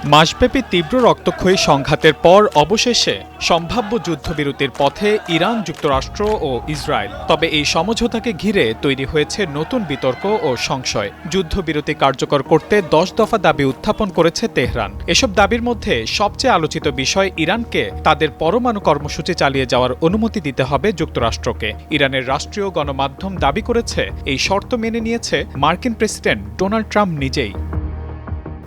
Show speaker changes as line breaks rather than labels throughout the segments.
মাসব্যাপী তীব্র রক্তক্ষয়ী সংঘাতের পর অবশেষে সম্ভাব্য যুদ্ধবিরতির পথে ইরান, যুক্তরাষ্ট্র ও ইসরায়েল। তবে এই সমঝোতাকে ঘিরে তৈরি হয়েছে নতুন বিতর্ক ও সংশয়। যুদ্ধবিরতি কার্যকর করতে 10 দফা দাবি উত্থাপন করেছে তেহরান। এসব দাবির মধ্যে সবচেয়ে আলোচিত বিষয় ইরানকে তাদের পরমাণু কর্মসূচি চালিয়ে যাওয়ার অনুমতি দিতে হবে যুক্তরাষ্ট্রকে। ইরানের রাষ্ট্রীয় গণমাধ্যম দাবি করেছে এই শর্ত মেনে নিয়েছে মার্কিন প্রেসিডেন্ট ডোনাল্ড ট্রাম্প নিজেই।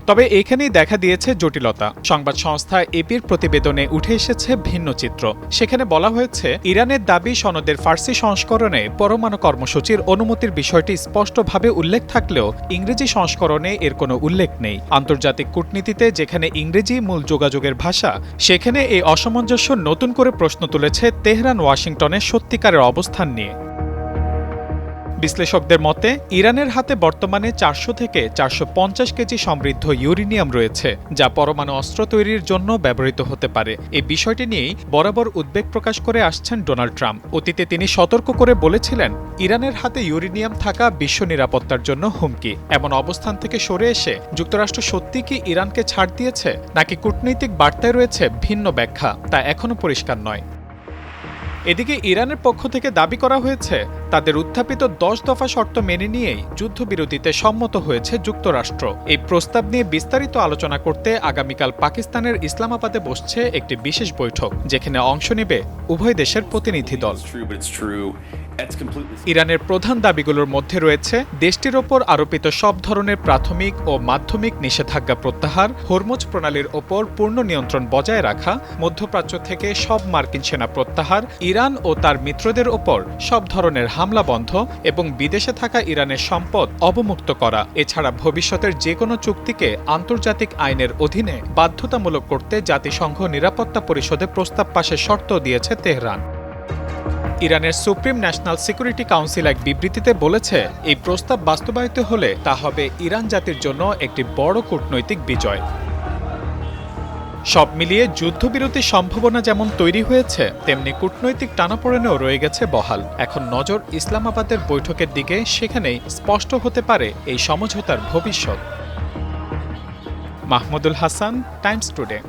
তবে এখানেই দেখা দিয়েছে জটিলতা। সংবাদ সংস্থা এপির প্রতিবেদনে উঠে এসেছে ভিন্ন চিত্র। সেখানে বলা হয়েছে, ইরানের দাবি সনদের ফার্সি সংস্করণে পরমাণু কর্মসূচির অনুমতির বিষয়টি স্পষ্টভাবে উল্লেখ থাকলেও ইংরেজি সংস্করণে এর কোনো উল্লেখ নেই। আন্তর্জাতিক কূটনীতিতে যেখানে ইংরেজি মূল যোগাযোগের ভাষা, সেখানে এই অসামঞ্জস্য নতুন করে প্রশ্ন তুলেছে তেহরান ওয়াশিংটনের সত্যিকারের অবস্থান নিয়ে। বিশ্লেষকদের মতে, ইরানের হাতে বর্তমানে 400 থেকে 450 কেজি সমৃদ্ধ ইউরেনিয়াম রয়েছে, যা পরমাণু অস্ত্র তৈরির জন্য ব্যবহৃত হতে পারে। এই বিষয়টি নিয়েই বরাবর উদ্বেগ প্রকাশ করে আসছেন ডোনাল্ড ট্রাম্প। অতীতে তিনি সতর্ক করে বলেছিলেন, ইরানের হাতে ইউরেনিয়াম থাকা বিশ্ব নিরাপত্তার জন্য হুমকি। এমন অবস্থান থেকে সরে এসে যুক্তরাষ্ট্র সত্যি কি ইরানকে ছাড় দিয়েছে, নাকি কূটনৈতিক বার্তায় রয়েছে ভিন্ন ব্যাখ্যা, তা এখনও পরিষ্কার নয়। এদিকে ইরানের পক্ষ থেকে দাবি করা হয়েছে, তাদের উত্থাপিত 10 দফা শর্ত মেনে নিয়েই যুদ্ধবিরতিতে সম্মত হয়েছে যুক্তরাষ্ট্র। এই প্রস্তাব নিয়ে বিস্তারিত আলোচনা করতে আগামীকাল পাকিস্তানের ইসলামাবাদে বসছে একটি বিশেষ বৈঠক, যেখানে অংশ নেবে উভয় দেশের প্রতিনিধি দল। ইরানের প্রধান দাবিগুলোর মধ্যে রয়েছে দেশটির ওপর আরোপিত সব ধরনের প্রাথমিক ও মাধ্যমিক নিষেধাজ্ঞা প্রত্যাহার, হরমুজ প্রণালীর ওপর পূর্ণ নিয়ন্ত্রণ বজায় রাখা, মধ্যপ্রাচ্য থেকে সব মার্কিন সেনা প্রত্যাহার, ইরান ও তার মিত্রদের ওপর সব ধরনের হামলা বন্ধ এবং বিদেশে থাকা ইরানের সম্পদ অবমুক্ত করা। এছাড়া ভবিষ্যতের যে কোনো চুক্তিকে আন্তর্জাতিক আইনের অধীনে বাধ্যতামূলক করতে জাতিসংঘ নিরাপত্তা পরিষদে প্রস্তাব পাশের শর্ত দিয়েছে তেহরান। ইরানের সুপ্রিম ন্যাশনাল সিকিউরিটি কাউন্সিল এক বিবৃতিতে বলেছে, এই প্রস্তাব বাস্তবায়িত হলে তা হবে ইরান জাতির জন্য একটি বড় কূটনৈতিক বিজয়। সব মিলিয়ে যুদ্ধবিরতির সম্ভাবনা যেমন তৈরি হয়েছে, তেমনি কূটনৈতিক টানাপোড়েনেও রয়ে গেছে বহাল। এখন নজর ইসলামাবাদের বৈঠকের দিকে, সেখানেই স্পষ্ট হতে পারে এই সমঝোতার ভবিষ্যৎ। Mahmudul Hasan, Times today.